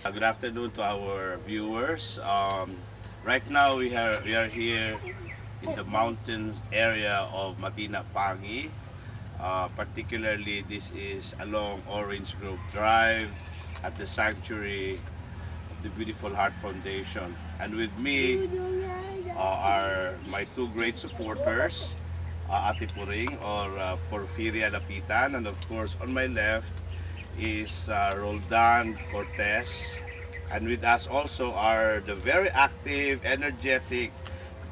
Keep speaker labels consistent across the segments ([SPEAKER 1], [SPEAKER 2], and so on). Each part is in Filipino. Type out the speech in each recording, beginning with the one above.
[SPEAKER 1] Good afternoon to our viewers. Right now we are here in the mountains area of Matina Pangi. Particularly, this is along Orange Grove Drive at the sanctuary of the Beautiful Heart Foundation. And with me are my two great supporters, Ate Puring or Porfiria Lapitan, and of course on my left is Roldan Cortez. And with us also are the very active, energetic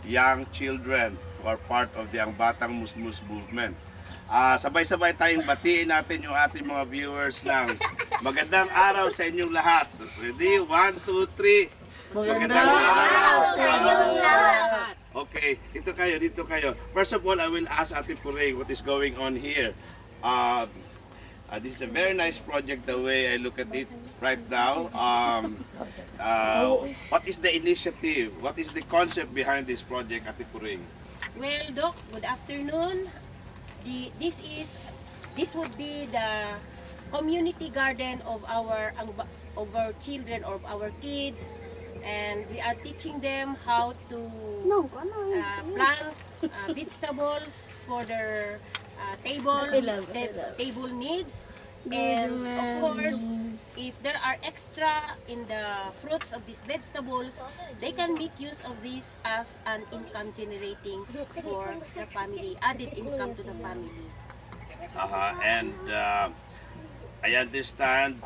[SPEAKER 1] young children who are part of the Ang Batang Musmus movement. Sabay-sabay tayong batiin natin yung ating mga viewers ng magandang araw sa inyong lahat. Ready? 1, 2, 3. Magandang araw sa inyong lahat. Okay, dito kayo. First of all, I will ask Ate Puring what is going on here. This is a very nice project the way I look at it right now. What is the initiative? What is the concept behind this project, Ate Puring?
[SPEAKER 2] Well, Doc, good afternoon. This would be the community garden of our children or our kids, and we are teaching them how to plant vegetables for their table needs. And of course, if there are extra in the fruits of these vegetables, they can make use of this as an income generating for the family, added income to the family.
[SPEAKER 1] And I understand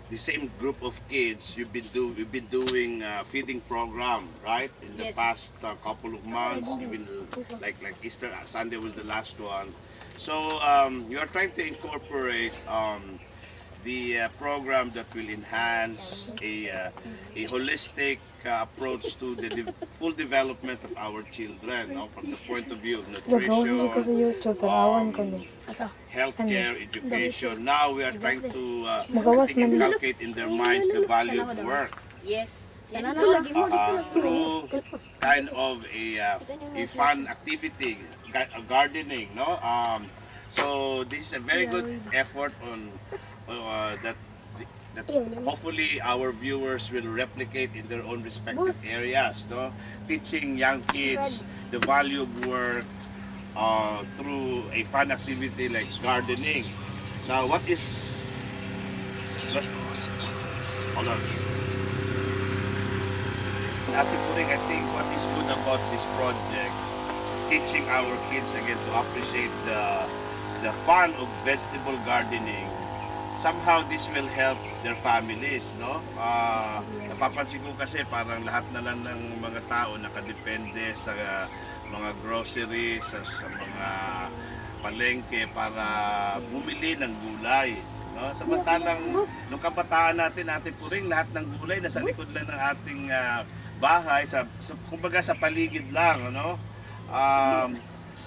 [SPEAKER 1] the same group of kids you've been doing feeding program, right? In the
[SPEAKER 2] Yes.
[SPEAKER 1] past couple of months, even like Easter Sunday was the last one. So you are trying to incorporate the program that will enhance a holistic approach to the full development of our children, no? From the point of view of
[SPEAKER 3] Nag-vlog ko sa
[SPEAKER 1] nutrition,
[SPEAKER 3] YouTube, awan ko ni.
[SPEAKER 1] healthcare, education. Now we are trying to
[SPEAKER 3] Magawas man yun.
[SPEAKER 1] inculcate in their minds the value of work
[SPEAKER 2] Yes. Yes, Doc.
[SPEAKER 1] through kind of a fun activity, gardening, no? So this is a very good effort on that hopefully our viewers will replicate in their own respective areas, no? Teaching young kids the value of work through a fun activity like gardening. Now, what, hold on. Ate Puring, I think what is good about this project, teaching our kids again to appreciate the fun of vegetable gardening, somehow this will help their families, no? Napapansin ko kasi parang lahat na lang ng mga tao nakadepende sa mga groceries, sa mga palengke para bumili ng gulay, no? Samantalang nung kabataan natin, Ate Puring, lahat ng gulay nasa likod lang ng ating bahay, kumbaga sa paligid lang, ano?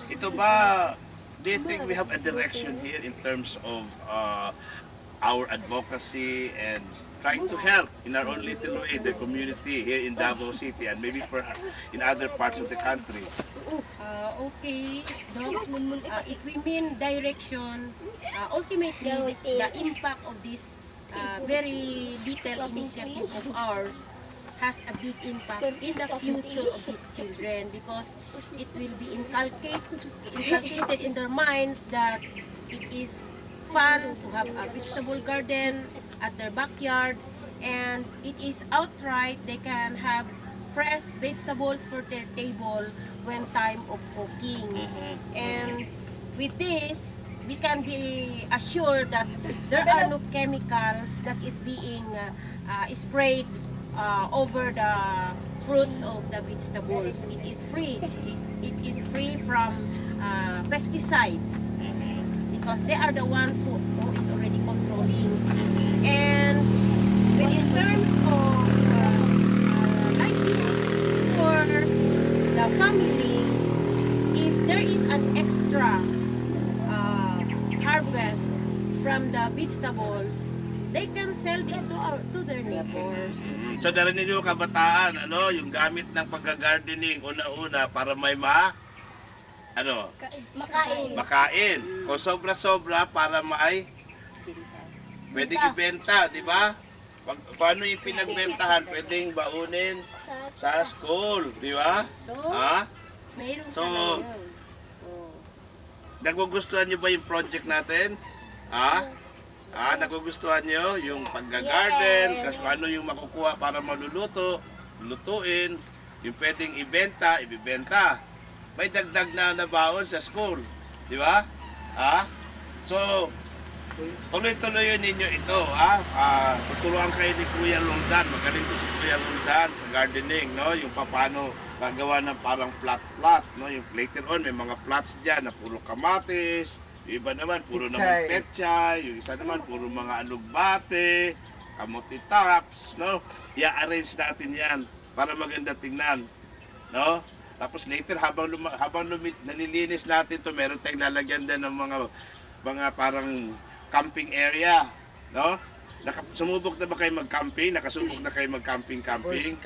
[SPEAKER 1] Ito ba, do you think we have a direction here in terms of our advocacy and trying to help in our own little way the community here in Davao City and maybe in other parts of the country?
[SPEAKER 2] Okay, Doc. If we mean direction, ultimately the impact of this very detailed initiative of ours has a big impact in the future of these children, because it will be inculcated in their minds that it is fun to have a vegetable garden at their backyard, and it is outright they can have fresh vegetables for their table when time of cooking. And with this, we can be assured that there are no chemicals that is being sprayed over the fruits of the vegetables. It is free. It is free from pesticides, because they are the ones who is already controlling. And when in terms of livelihood for the family, if there is an extra harvest from the vegetables, they can sell this to their neighbors.
[SPEAKER 1] So narinig niyo kabataan, ano, yung gamit ng pagga-gardening una-una para may makain. Kung sobra-sobra para may pwedeng ibenta, di ba? paano yung pinagbentahan, pwedeng baunin sa school, di ba?
[SPEAKER 2] So,
[SPEAKER 1] Ha?
[SPEAKER 2] mayroon
[SPEAKER 1] So,
[SPEAKER 2] ka na yun. Oh.
[SPEAKER 1] Nagugustuhan niyo ba yung project natin? Ha? Nagugustuhan niyo yung pagga-garden, kasi ano yung makukuha para maluluto, lutuin, yung pwedeng ibenta, ibibenta. May dagdag na nabaon sa school, di ba? So, tuloy-tuloy ninyo ito, tuturuan kayo ni Kuya Roldan. Magaling to si Kuya Roldan sa gardening, no? Yung paano gagawa ng parang plot, no? Yung later on, may mga plots dyan na puro kamatis, yung iba naman, puro naman petchay, yung isa naman, puro mga alugbate, kamuti tops, no? I-arrange natin yan para maganda tingnan, no? Tapos later, habang nalilinis natin to, meron tayong lalagyan din ng mga parang camping area, no? Sumubok na ba kayo mag-camping? Nakasubok na kayo mag-camping-camping?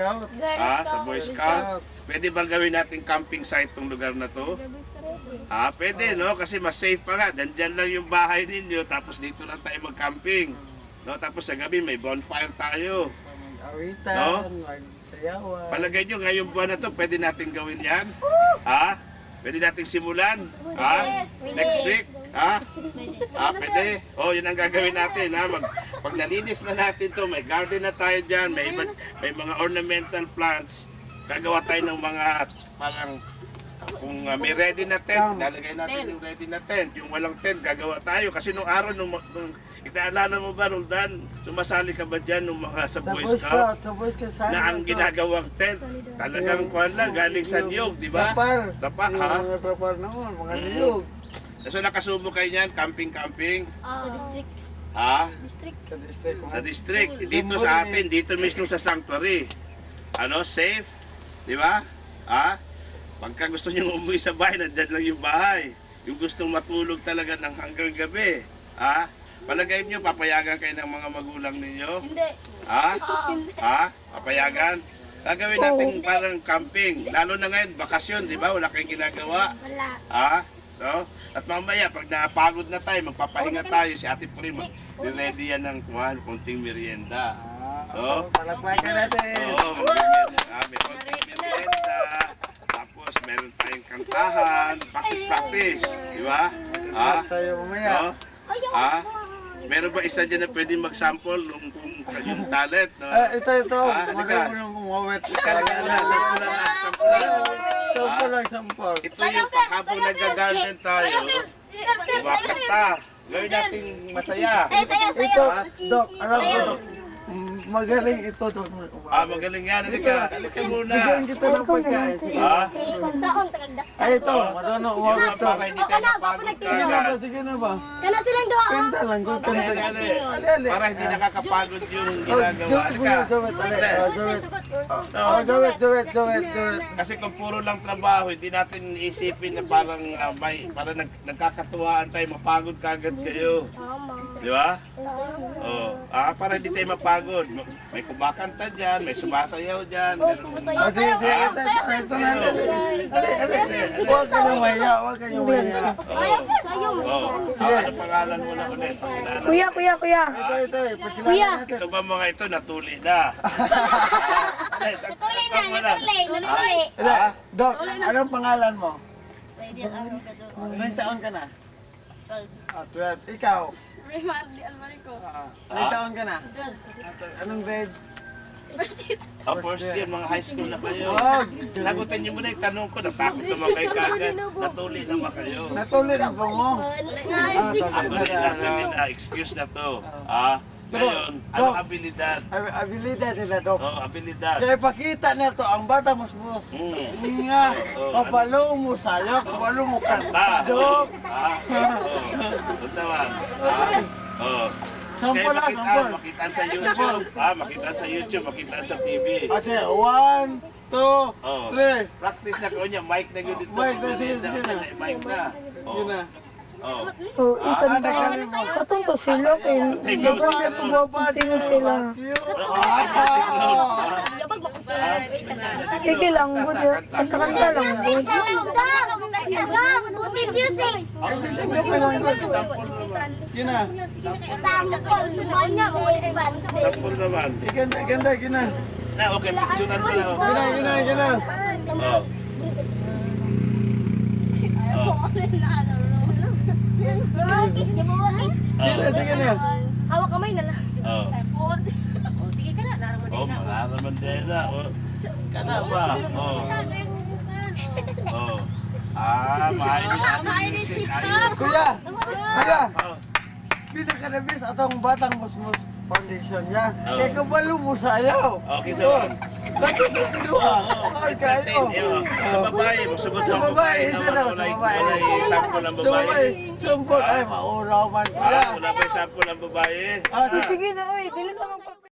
[SPEAKER 1] Sa Boy Scout. Pwede bang gawin natin camping site tong lugar na to? Pwede, no? Kasi mas safe pa nga. Dandyan lang yung bahay ninyo, tapos dito lang tayo mag-camping. No? Tapos sa gabi, may bonfire tayo.
[SPEAKER 4] Awitan,
[SPEAKER 1] No?
[SPEAKER 4] magsayawan.
[SPEAKER 1] Palagay nyo, ngayong buwan na to, pwede natin gawin yan? Pwede natin simulan? Next week? Pwede. Yun ang gagawin natin. Pag nalinis na natin to, may garden na tayo dyan, may mga ornamental plants, gagawa tayo ng mga parang, kung may ready na tent, lalagay natin yung ready na tent. Yung walang tent, gagawa tayo. Kasi nung araw, nung naalala mo ba, Roldan, sumasali ka ba dyan nung mga sa Boy Scout?
[SPEAKER 4] Sa Boy Scout sana.
[SPEAKER 1] Na ang ginagawang tent, talagang kuhan lang, galing sa niyog, di ba?
[SPEAKER 4] Rapal.
[SPEAKER 1] Rapa,
[SPEAKER 4] Yung rapal noon, mga niyog.
[SPEAKER 1] So nakasubo kayo niyan, camping-camping?
[SPEAKER 5] Sa district.
[SPEAKER 1] Ha?
[SPEAKER 4] Sa district.
[SPEAKER 1] Sa district, dito sa atin, dito mismo sa sanctuary. Safe? Di ba? Pagka gusto nyo umuwi sa bahay, nandyan lang yung bahay. Yung gustong matulog talaga ng hanggang gabi. Palagay nyo, papayagan kayo ng mga magulang ninyo?
[SPEAKER 5] Hindi.
[SPEAKER 1] Papayagan? Gagawin natin parang camping. Lalo na ngayon, bakasyon, di ba? Wala kayong ginagawa.
[SPEAKER 5] Wala.
[SPEAKER 1] No? At mamaya, pag napagod na tayo, magpapahinga tayo, si Ate Prima, ready yan ng konting merienda.
[SPEAKER 4] Palakpakan natin.
[SPEAKER 1] May konting merienda. Tapos, meron tayong kantahan, practice. Di ba?
[SPEAKER 4] Tayo mamaya.
[SPEAKER 1] Meron ba isa dyan na pwede mag-sample yung talent? No?
[SPEAKER 4] Ito.
[SPEAKER 1] Halika.
[SPEAKER 4] Magaling mo nang umawit.
[SPEAKER 1] Sample lang.
[SPEAKER 4] Sampol.
[SPEAKER 1] Ito yung pagkabong nag-garden tayo. Kumakanta. Gawin natin masaya.
[SPEAKER 4] Ito, Dok, alam ko, Dok. Magaling ito, Dok.
[SPEAKER 1] Magaling yan. Halika muna.
[SPEAKER 4] Bigyan kita ng pagkain.
[SPEAKER 5] Taon, tagagdas ka.
[SPEAKER 4] Ay, ito, marunong umawit to.
[SPEAKER 1] Baka hindi tayo napagod
[SPEAKER 4] Sige na ba?
[SPEAKER 1] kagad.
[SPEAKER 4] Sige na ba?
[SPEAKER 5] Kana silang doha.
[SPEAKER 4] Kanta lang, Dok. Kanta. Ali.
[SPEAKER 1] Para hindi nakakapagod yung ginagawa. Halika.
[SPEAKER 4] Jowet.
[SPEAKER 1] Kasi kung puro lang trabaho, hindi natin isipin na parang nagkakatuwaan tayo, mapagod kagad kayo. Di ba? Para hindi tayo mapagod. May kumakanta dyan, may sumasayaw dyan.
[SPEAKER 4] Sige, ito na. Ali. Huwag kayong maya, huwag kayong maya.
[SPEAKER 1] Ano pangalan mo na ulit?
[SPEAKER 3] Kuya.
[SPEAKER 4] Ito, pakilala natin.
[SPEAKER 1] Ito ba mga ito natuli na?
[SPEAKER 5] Natuloy na, natuloy.
[SPEAKER 4] Dok, anong pangalan mo?
[SPEAKER 5] Pwede araw ka doon.
[SPEAKER 4] Ilang taon ka na? 12. Ikaw?
[SPEAKER 5] Marli Alvarico.
[SPEAKER 4] Ilang taon ka na? Anong grade?
[SPEAKER 1] First year, mga high school na kayo.
[SPEAKER 4] Wag.
[SPEAKER 1] Lagutin niyo muna yung tanong ko, natakot naman kayo kagad. Natuli naman kayo.
[SPEAKER 4] Natuloy na ba mo?
[SPEAKER 1] Actually, nasa nila, excuse na to. Ngayon,
[SPEAKER 4] Dok.
[SPEAKER 1] anong abilidad?
[SPEAKER 4] Abilidad nila, Dok.
[SPEAKER 1] Abilidad.
[SPEAKER 4] Kaya ipakita na to ang bata musmus. Nga, papalo mo sayok, papalo mo kanta, Dok.
[SPEAKER 1] Unsa man?
[SPEAKER 4] Sampol lang, sampol.
[SPEAKER 1] Makitaan sa YouTube. Makitaan sa YouTube, makitaan sa TV.
[SPEAKER 4] Ate, 1, 2, 3.
[SPEAKER 1] Practice na ko niya, mic na yun dito.
[SPEAKER 4] Mic na, sige na.
[SPEAKER 1] Mic na.
[SPEAKER 4] Yun na.
[SPEAKER 3] Ikanta. Katong to sila kay
[SPEAKER 4] Napagkat ko ba?
[SPEAKER 3] tingog sila. Sige lang, good. Kanta lang, good.
[SPEAKER 5] Butin music.
[SPEAKER 4] Ay, sige, okay lang.
[SPEAKER 1] Sample naman.
[SPEAKER 4] Gina.
[SPEAKER 5] Sampol, banyak mo bante.
[SPEAKER 1] Sampol naman.
[SPEAKER 4] Ganda, ganda, gina.
[SPEAKER 1] Na, okay, picturean mo lang.
[SPEAKER 4] Gina, gina, gina.
[SPEAKER 1] Oh.
[SPEAKER 5] Jabawakis, jabawakis.
[SPEAKER 4] Gina, sige na.
[SPEAKER 5] Hawak kamay na lang.
[SPEAKER 1] Oh.
[SPEAKER 2] Oh, sige ka na, naraman
[SPEAKER 1] Oh,
[SPEAKER 2] din na.
[SPEAKER 1] Manara Mandela. Oh. Kana ba? Oh. Oh. Ah, mainit ang music. Ayun.
[SPEAKER 4] Kuya, kuya.
[SPEAKER 1] Oh.
[SPEAKER 4] Pili ka na bis atong batang musmus foundation niya.
[SPEAKER 1] Oh.
[SPEAKER 4] Kaya kabalo mo sayaw.
[SPEAKER 1] Okay, so.
[SPEAKER 4] Dati sa dua. Ay, kayo.
[SPEAKER 1] Sa babae, masugod
[SPEAKER 4] Sa babae, isa daw, sa babae.
[SPEAKER 1] Wala sample ang
[SPEAKER 4] Sa
[SPEAKER 1] babae.
[SPEAKER 4] babae, sampol. Ay, mauraw man kuya.
[SPEAKER 1] Ah, wala ba yung sample ang babae?
[SPEAKER 4] Ah,
[SPEAKER 3] Sige na, oy. Dili pa magpa